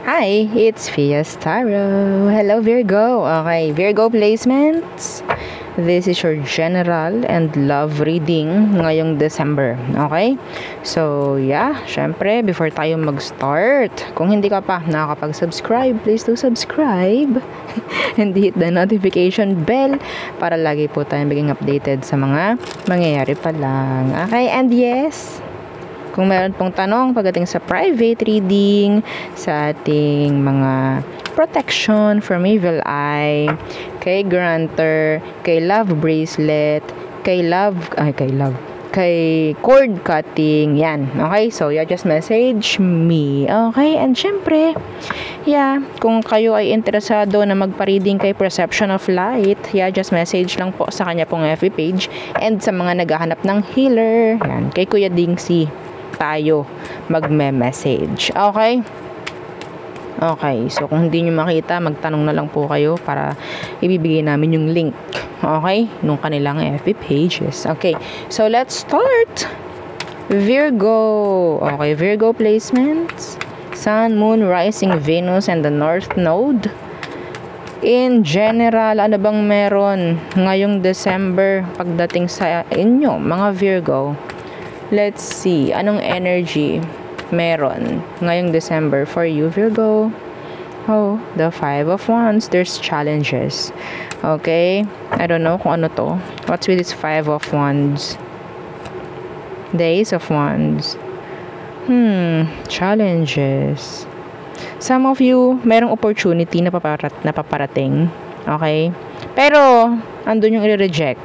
Hi, it's Fiestaro. Hello, Virgo. Okay, Virgo placements. This is your general and love reading ngayong December. Okay? So, yeah, syempre, before tayo mag-start, kung hindi ka pa nakakapag-subscribe, please do subscribe and hit the notification bell para lagi po tayo maging updated sa mga mangyayari pa lang. Okay, and yes, kung meron pong tanong pagdating sa private reading, sa ating mga protection from evil eye, kay granter, kay love bracelet, kay cord cutting, yan. Okay, so yeah, just message me. Okay, and syempre, yeah, kung kayo ay interesado na magpa-reading kay Perception of Light, yeah, just message lang po sa kanya pong FB page. And sa mga naghahanap ng healer, yan, kay Kuya Dingsi tayo magme-message. Okay? Okay, so kung hindi nyo makita, magtanong na lang po kayo para ibibigay namin yung link. Okay? Nung kanilang FB pages. Okay, so let's start. Virgo. Okay, Virgo placements. Sun, Moon, Rising, Venus, and the North Node. In general, ano bang meron ngayong December pagdating sa inyo, mga Virgo? Let's see, anong energy meron ngayong December for you, Virgo? Oh, the Five of Wands. There's challenges. Okay? I don't know kung ano to. What's with this Five of Wands? The Ace of Wands. Challenges. Some of you, merong opportunity na paparating. Okay? Pero, andun yung i-reject.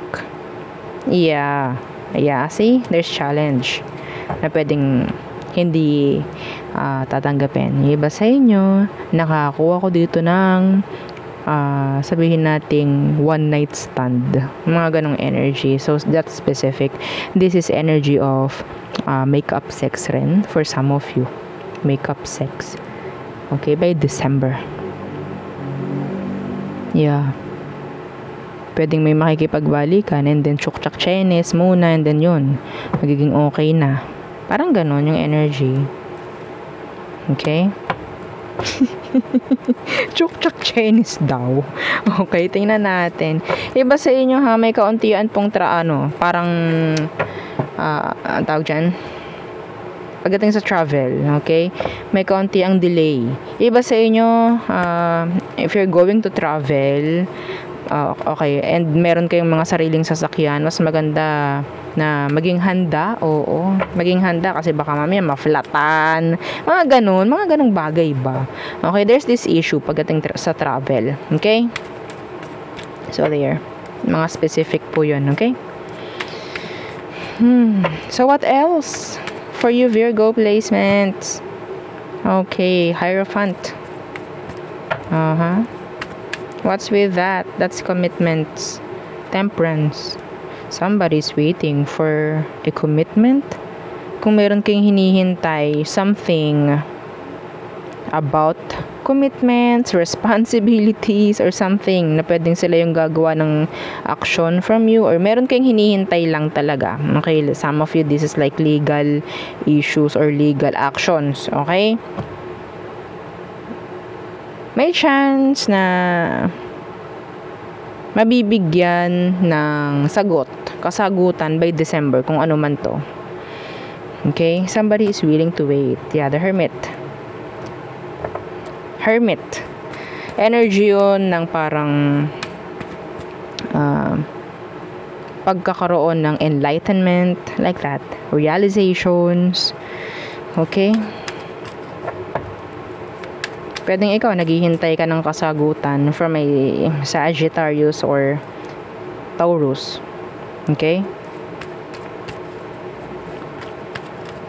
Yeah, see? There's challenge na pwedeng hindi tatanggapin. Yung iba sa inyo, nakakuha ko dito ng sabihin nating one night stand. Mga ganong energy. So, that's specific. This is energy of make-up sex rin for some of you. Make-up sex. Okay, by December. Yeah. Pwedeng may makikipagbalikan and then chuk-chak Chinese muna and then yun, magiging okay na. Parang ganon yung energy. Okay? Chuk-chak Chinese daw. Okay, tingnan natin. Iba sa inyo ha, may kauntian pong parang tawag dyan, pagdating sa travel, okay? May kaunti ang delay. Iba sa inyo, if you're going to travel, okay, and meron kayong mga sariling sasakyan, mas maganda na maging handa. Oo, maging handa kasi baka mamaya maflatan, mga ganong bagay ba. Okay, there's this issue pagdating sa travel. Okay, so there, mga specific po yun. Okay, so what else for you, Virgo placements? Okay, Hierophant. What's with that? That's commitments. Temperance. Somebody's waiting for a commitment. Kung meron kayong hinihintay, something about commitments, responsibilities, or something na pwedeng sila yung gagawa ng action from you, or meron kayong hinihintay lang talaga. Okay, some of you, this is like legal issues or legal actions. Okay? May chance na mabibigyan ng kasagutan by December, kung ano man to. Okay? Somebody is willing to wait. Yeah, the Hermit. Energy yun ng parang pagkakaroon ng enlightenment, like that. Realizations. Okay? Pwedeng ikaw, naghihintay ka ng kasagutan from a Sagittarius or Taurus. Okay?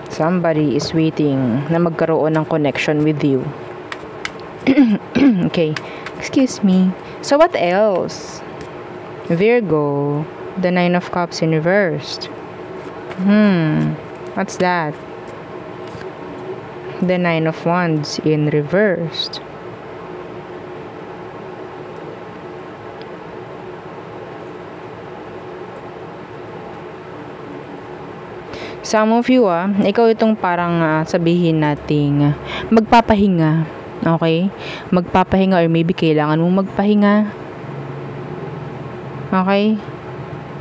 Somebody is waiting na magkaroon ng connection with you. Okay. Excuse me. So, what else? Virgo, the Nine of Cups in reversed. What's that? The Nine of Wands in reversed. Some of you, ikaw itong parang sabihin nating magpapahinga. Okay? Magpapahinga or maybe kailangan mong magpahinga. Okay?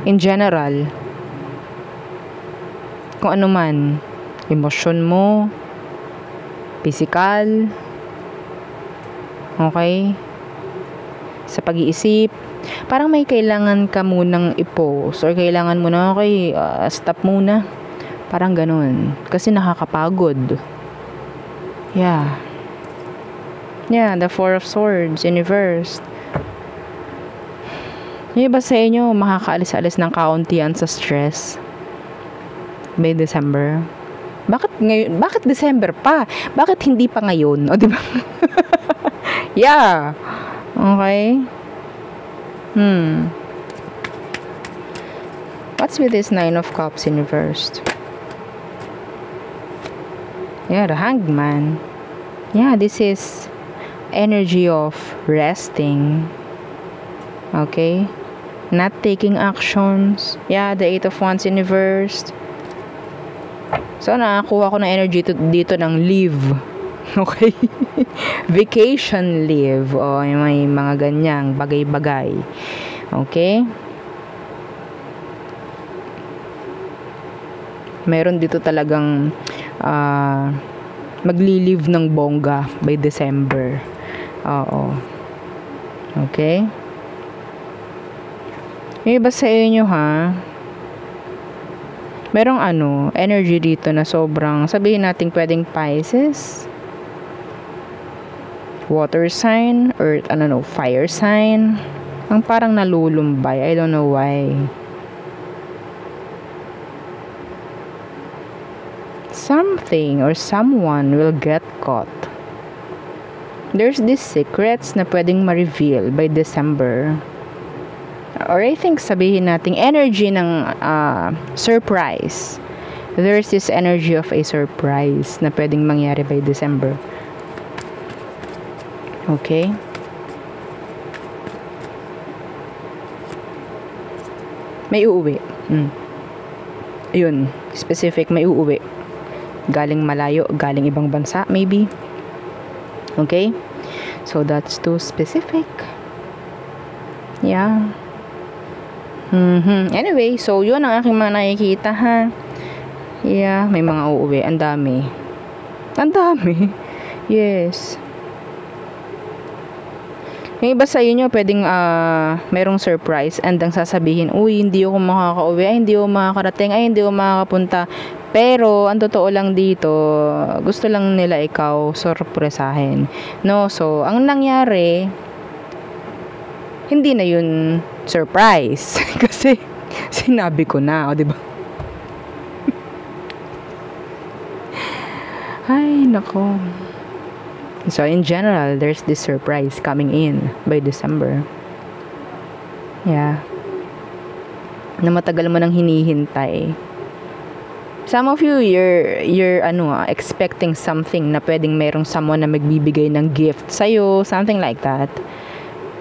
In general, kung ano man, emosyon mo, physical, okay? Sa pag-iisip, parang may kailangan ka munang i-pause or kailangan mo na, okay, stop muna. Parang ganun. Kasi nakakapagod. Yeah. Yeah, the Four of Swords, Universe. Yung iba sa inyo, makakaalis-alis ng kauntian sa stress by December. Bakit ngayon? Bakit December pa? Bakit hindi pa ngayon? O, diba? Yeah. Okay. What's with this Nine of Cups in reversed? Yeah, the Hanged Man. Yeah, this is energy of resting. Okay? Not taking actions. Yeah, the Eight of Wands in reversed. So, nakakuha ko ng energy dito ng leave. Okay? Vacation leave. O, may mga ganyang bagay-bagay. Okay? Meron dito talagang magli-leave ng bongga by December. Oo. Okay? May iba sa inyo, ha? Merong energy dito na sobrang, sabihin natin pwedeng Pisces, water sign, or fire sign. Ang parang nalulumbay. I don't know why. Something or someone will get caught. There's these secrets na pwedeng ma-reveal by December. Or I think sabihin natin energy ng surprise. There's this energy of a surprise na pwedeng mangyari by December. Okay? May uuwi. Ayun, specific, may uuwi. Galing malayo, galing ibang bansa, maybe. Okay? So, that's too specific. Yeah. Anyway, so yun ang aking mga nakikita, ha. Yeah, may mga uuwi. Ang dami. Ang dami. Yes. Yung iba sa inyo, pwedeng merong surprise and ang sasabihin, uy, hindi ako makaka-uwi, ay, hindi ako makakarating, ay, hindi ako makakapunta. Pero, ang totoo lang dito, gusto lang nila ikaw sorpresahin. No? So, ang nangyari, hindi na yun surprise. Kasi, sinabi ko na, o, diba? Ay, nako. So, in general, there's this surprise coming in by December. Yeah. Na matagal mo nang hinihintay. Some of you, you're expecting something na pwedeng merong someone na magbibigay ng gift sa'yo, something like that.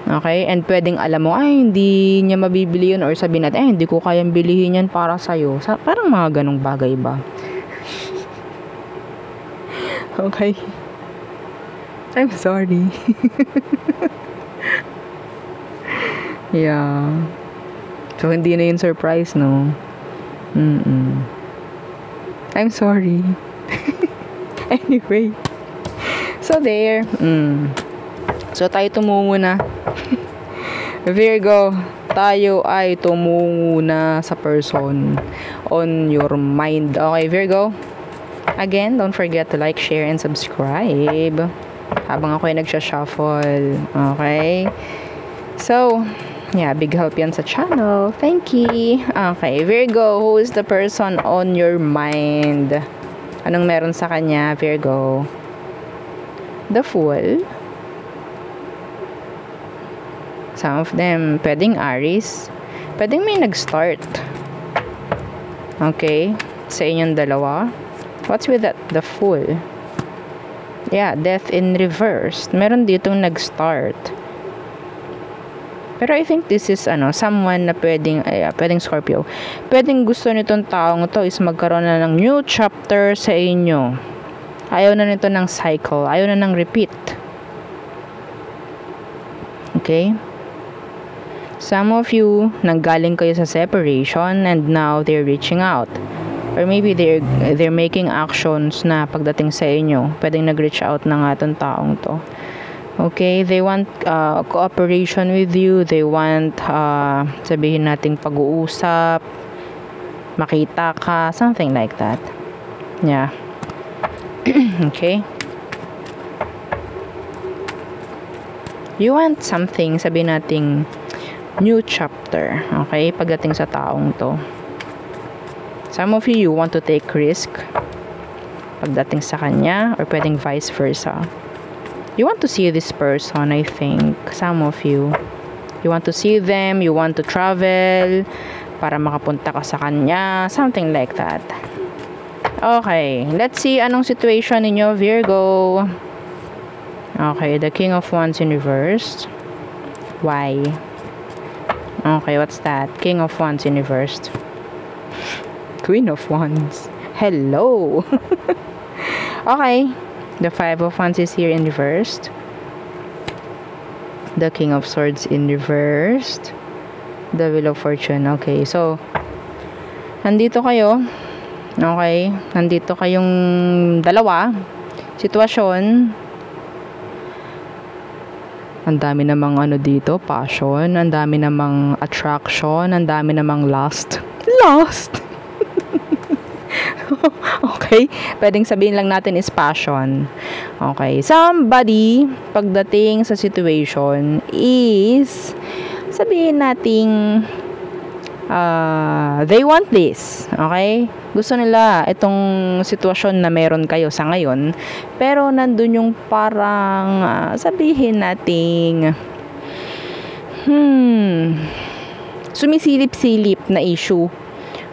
Okay? And pwedeng alam mo, ay, hindi niya mabibili yun, or sabihin natin, ay, hindi ko kayang bilihin yan para sa'yo. Parang mga ganong bagay ba? Okay? I'm sorry. Yeah. So, hindi na yun surprise, no? I'm sorry. Anyway. So, there. So, tayo tumungo na. Virgo, tayo ay tumungo na sa person on your mind. Okay, Virgo. Again, don't forget to like, share, and subscribe habang ako ay nagsha-shuffle. Okay? So, yeah, big help yan sa channel. Thank you. Okay, Virgo, who is the person on your mind? Anong meron sa kanya, Virgo? The Fool. Some of them, pwedeng Aries. Pwedeng may nag-start. Okay? Sa inyong dalawa. What's with that? The Fool. Yeah, Death in reverse. Meron ditong nag-start. Pero I think this is someone na pwedeng Scorpio. Pwedeng gusto nitong taong to is magkaroon na ng new chapter sa inyo. Ayaw na nito ng cycle. Ayaw na ng repeat. Okay? Some of you, nanggaling kayo sa separation and now they're reaching out. Or maybe they're making actions na pagdating sa inyo. Pwedeng nag-reach out na nga tong taong to. Okay? They want cooperation with you. They want, sabihin nating pag-uusap, makita ka, something like that. Yeah. Okay? You want something, sabihin nating new chapter, okay, pagdating sa taong to. Some of you want to take risk pagdating sa kanya, or pwedeng vice versa. You want to see this person, I think. Some of you want to see them, you want to travel para makapunta ka sa kanya, something like that. Okay, let's see anong situation ninyo, Virgo. Okay, the King of Wands in reverse. Why? Okay, what's that? King of Wands in reverse. Queen of Wands. Hello! Okay. The Five of Wands is here in reverse. The King of Swords in reverse. The Wheel of Fortune. Okay, so nandito kayo. Okay, nandito kayong dalawa. Sitwasyon. Ang dami namang ano dito, passion, ang dami namang attraction, ang dami namang lust. Okay, pwedeng sabihin lang natin is passion. Okay, somebody, pagdating sa situation, is, sabihin nating, they want this. Okay? Gusto nila itong sitwasyon na meron kayo sa ngayon. Pero nandun yung parang, sabihin nating, sumisilip-silip na issue.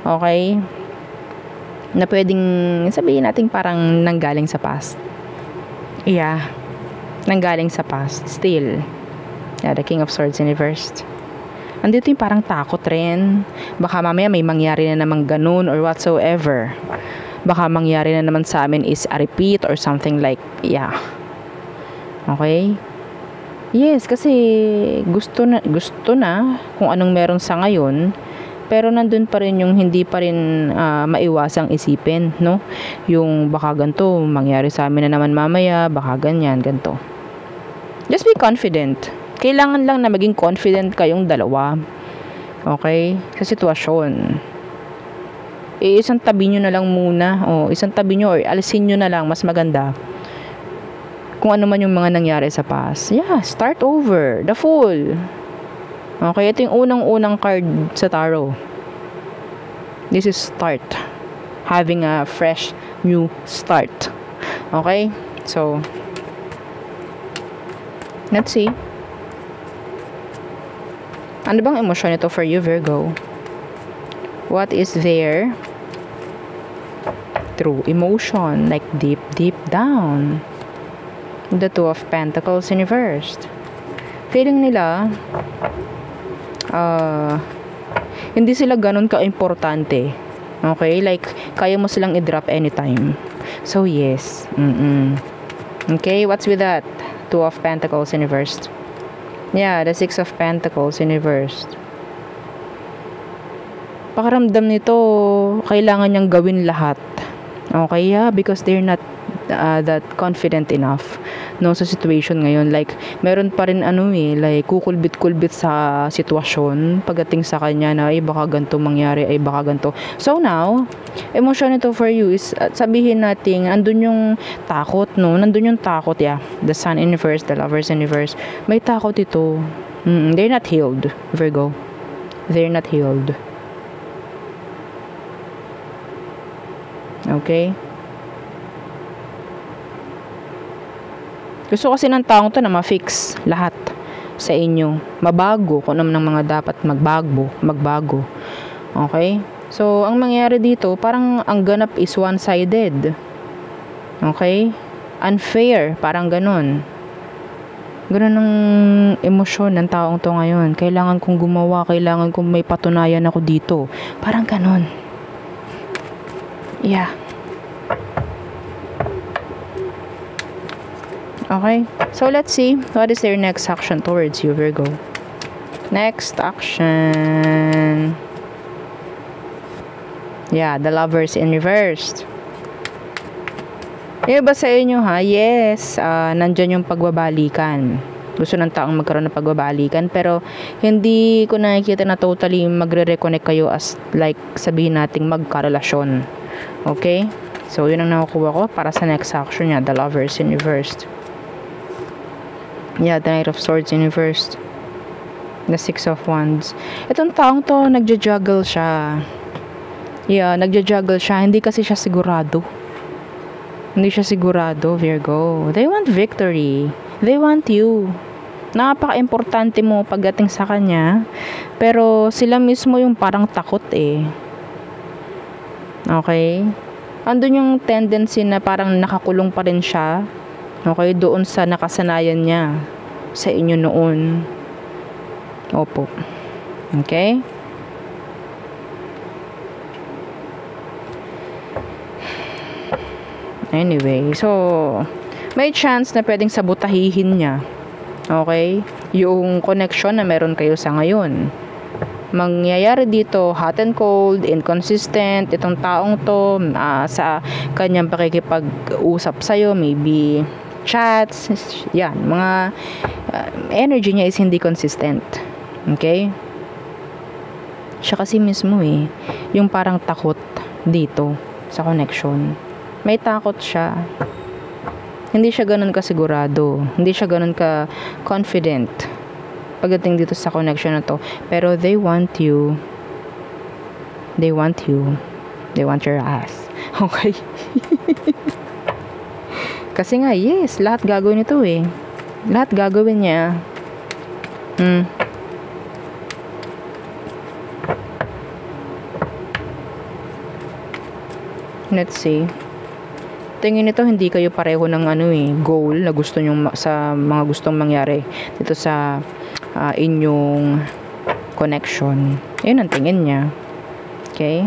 Okay? Na pwedeng, sabihin nating parang nanggaling sa past. Yeah. Nanggaling sa past. Still. Yeah, the King of Swords in reverse. Andito yung parang takot rin. Baka mamaya may mangyari na naman ganun or whatsoever. Baka mangyari na naman sa amin is a repeat or something like, yeah. Okay? Yes, kasi gusto na kung anong meron sa ngayon, pero nandun pa rin yung hindi pa rin maiwasang isipin, no? Yung baka ganito, mangyari sa amin na naman mamaya, baka ganyan, ganito. Just be confident. Kailangan lang na maging confident kayong dalawa. Okay? Sa sitwasyon. Isang tabi nyo na lang muna. Isang tabi nyo or alisin nyo na lang. Mas maganda. Kung ano man yung mga nangyari sa past. Yeah, start over. The Fool. Okay? Ito yung unang-unang card sa tarot. This is start. Having a fresh, new start. Okay? So, let's see. Ano bang emosyon ito for you, Virgo? What is there? True emotion, like deep down. The Two of Pentacles in reverse. Feeling nila, hindi sila ganun ka-importante. Okay? Like, kaya mo silang i-drop anytime. So, yes. Okay, what's with that? Two of Pentacles in reverse. Yeah, the Six of Pentacles in reverse. Pakiramdam nito, kailangan niyang gawin lahat. Okay, yeah, because they're not that confident enough, no, sa situation ngayon. Like, meron pa rin like, kukulbit-kulbit sa sitwasyon pagdating sa kanya na, baka ganito mangyari, baka ganito. So now, emotion nito for you is, sabihin natin, andun yung takot, no? Nandun yung takot, yeah. The Sun in reverse, the Lovers in reverse. May takot ito. They're not healed, Virgo. They're not healed. Okay? Gusto kasi ng taong to na ma-fix lahat sa inyo. Mabago kung ano ng mga dapat magbago. Okay? So, ang mangyayari dito, parang ang ganap is one-sided. Okay? Unfair, parang ganun. Ganun ang emosyon ng taong to ngayon. Kailangan kong gumawa, kailangan kong may patunayan ako dito. Parang ganun. Yeah. Okay? So, let's see. What is their next action towards you, Virgo? Next action. Yeah, the Lovers in reversed. Yung iba sa inyo ha, yes, nandyan yung pagbabalikan. Gusto ng taong magkaroon ng pagbabalikan, pero hindi ko nakikita na totally magre-reconnect kayo as like sabihin nating magkarelasyon. Okay? So, yun ang nakukuha ko para sa next action niya, the Lovers in reversed. Yeah, the Knight of Swords in reversed. The Six of Wands. Itong taong to, nagja-juggle siya. Yeah, nagja-juggle siya. Hindi kasi siya sigurado. Hindi siya sigurado, Virgo. They want victory. They want you. Napaka-importante mo pagdating sa kanya. Pero sila mismo yung parang takot eh. Okay? Andun yung tendency na parang nakakulong pa rin siya. Okay? Doon sa nakasanayan niya. Sa inyo noon. Opo. Okay? Anyway, so may chance na pwedeng sabutahihin niya. Okay? Yung connection na meron kayo sa ngayon. Mangyayari dito, hot and cold, inconsistent, itong taong to, sa kanyang pakikipag-usap sa'yo, maybe chats, yan, mga energy niya is hindi consistent. Okay? Siya kasi mismo eh, yung parang takot dito sa connection. May takot siya. Hindi siya ganun kasigurado. Hindi siya ganun ka-confident pagdating dito sa connection na to. Pero they want you. They want you. They want your ass. Okay? Kasi nga, yes, lahat gagawin ito eh. Lahat gagawin niya. Let's see. Tingin nito hindi kayo pareho ng goal na gusto nyo sa mga gustong mangyari dito sa inyong connection. Yun ang tingin niya. Okay?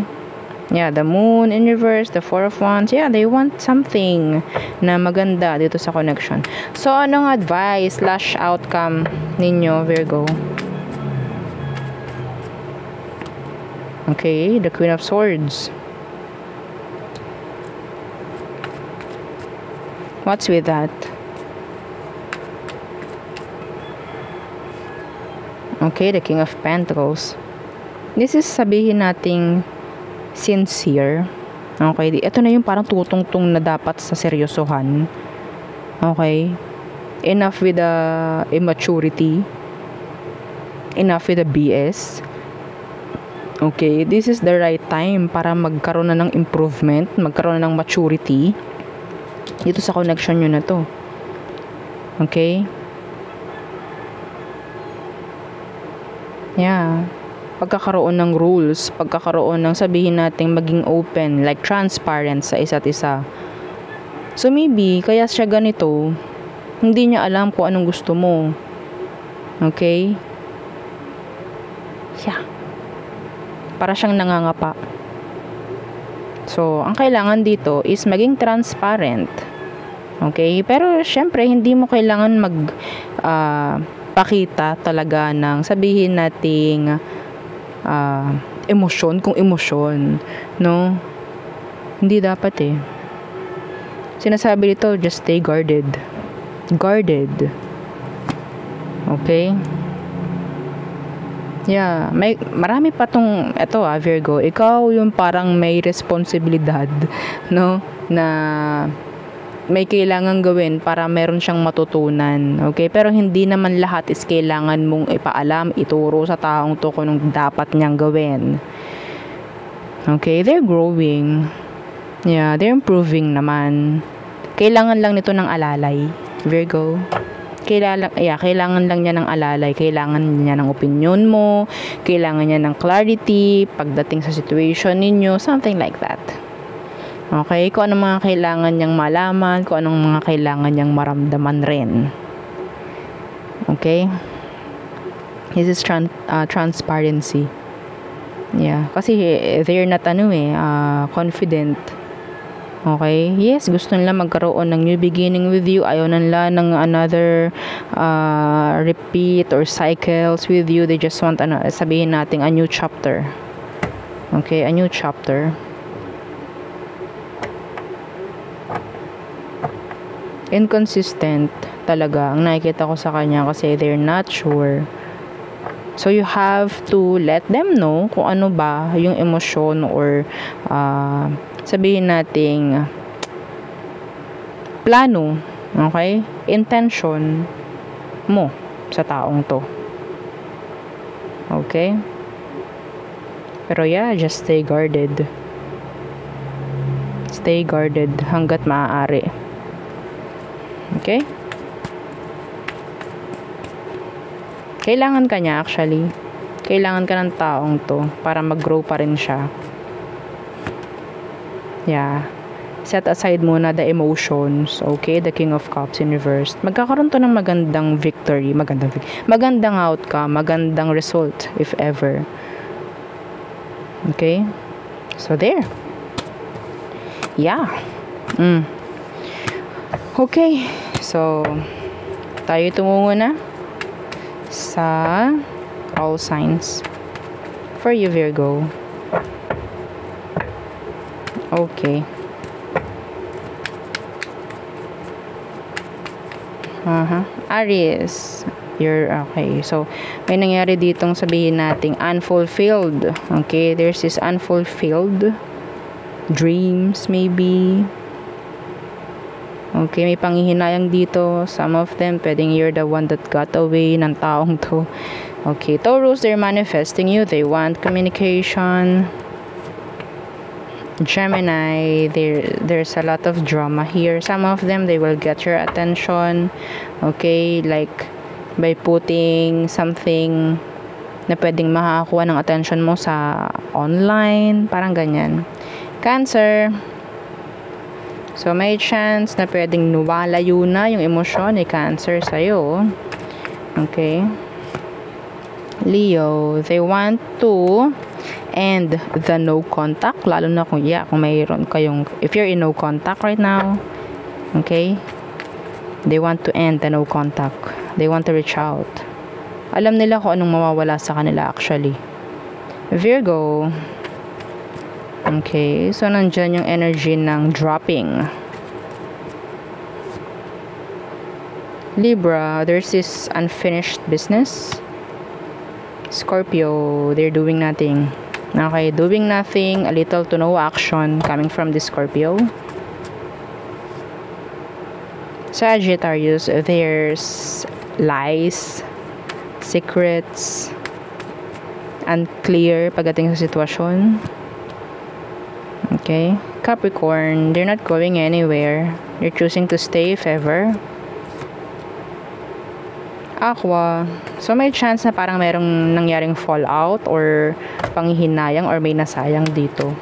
Yeah, the Moon in reverse, the Four of Wands. Yeah, they want something na maganda dito sa connection. So, anong advice / outcome ninyo, Virgo? Okay, the Queen of Swords. What's with that? Okay, the King of Pentacles. This is sabihin nating sincere. Okay, ito na yung parang tutungtong na dapat sa seryosohan. Okay? Enough with the immaturity. Enough with the BS. Okay, this is the right time para magkaroon na ng improvement, magkaroon na ng maturity dito sa connection nyo na to. Okay? Yeah. Pagkakaroon ng rules, pagkakaroon ng sabihin natin maging open, like transparent sa isa't isa. So maybe, kaya siya ganito, hindi niya alam kung anong gusto mo. Okay? Yeah. Para siyang nangangapa. So, ang kailangan dito is maging transparent. Okay? Pero, syempre, hindi mo kailangan pakita talaga ng sabihin nating emosyon, kung emosyon. No? Hindi dapat eh. Sinasabi dito, just stay guarded. Guarded. Okay? Yeah, marami pa tong Virgo, ikaw yung parang may responsibilidad, no, na may kailangan gawin para meron siyang matutunan. Okay, pero hindi naman lahat is kailangan mong ipaalam, ituro sa taong to kung anong dapat niyang gawin. Okay, they're growing. Yeah, they're improving naman. Kailangan lang nito ng alalay, Virgo. Kailangan lang niya ng alalay, kailangan niya ng opinion mo, kailangan niya ng clarity pagdating sa situation ninyo, something like that. Okay, kung anong mga kailangan niyang malaman, kung anong mga kailangan niyang maramdaman rin. Okay? This is Okay? Yes, gusto nila magkaroon ng new beginning with you. Ayaw nila ng another repeat or cycles with you. They just want, sabihin natin, a new chapter. Okay? A new chapter. Inconsistent talaga ang nakikita ko sa kanya kasi they're not sure. So you have to let them know kung ano ba yung emosyon or sabihin nating plano, okay? Intention mo sa taong to. Okay? Pero yeah, just stay guarded. Stay guarded hanggat maaari. Okay? Kailangan ka niya actually. Kailangan ka ng taong to para mag-grow pa rin siya. Yeah. Set aside muna the emotions. Okay? The King of Cups in reverse. Magkakaroon to ng magandang victory. Magandang outcome. Magandang result if ever. Okay? So there. Yeah. Okay. So, tayo tumungo na sa all signs for you, Virgo. Okay. Aries, you're okay. So, may nangyari ditong sabihin nating unfulfilled. Okay, there's this unfulfilled dreams maybe. Okay, may panghihinayang dito. Some of them, pwedeng you're the one that got away ng taong to. Okay, Taurus, they're manifesting you. They want communication. Gemini, there's a lot of drama here. Some of them, they will get your attention. Okay, like by putting something na pwedeng makakuha ng attention mo sa online. Parang ganyan. Cancer, so, may chance na pwedeng nuwalayo na yung emosyon ni Cancer sa'yo. Okay. Leo, they want to end the no contact. Lalo na kung mayroon kayong, if you're in no contact right now. Okay. They want to end the no contact. They want to reach out. Alam nila kung anong mawawala sa kanila actually. Virgo, okay, so nandyan yung energy ng dropping. Libra, there's this unfinished business. Scorpio, they're doing nothing. Okay, doing nothing, a little to no action coming from the Scorpio. Sagittarius, there's lies, secrets, unclear pagdating sa sitwasyon. Okay. Capricorn, they're not going anywhere. They're choosing to stay if ever. Aqua, so may chance na parang merong nangyaring fallout or panghihinayang or may nasayang dito.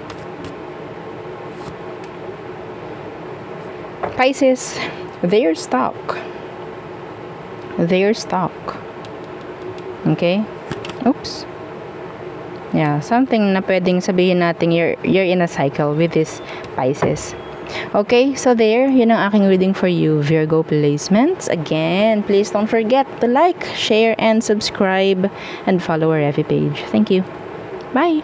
Pisces, they're stuck. They're stuck. Okay? Oops. Yeah, something na pwedeng sabihin natin you're in a cycle with this Pisces. Okay, so there, yun ang aking reading for you, Virgo placements. Again, please don't forget to like, share, and subscribe, and follow our FB page. Thank you. Bye!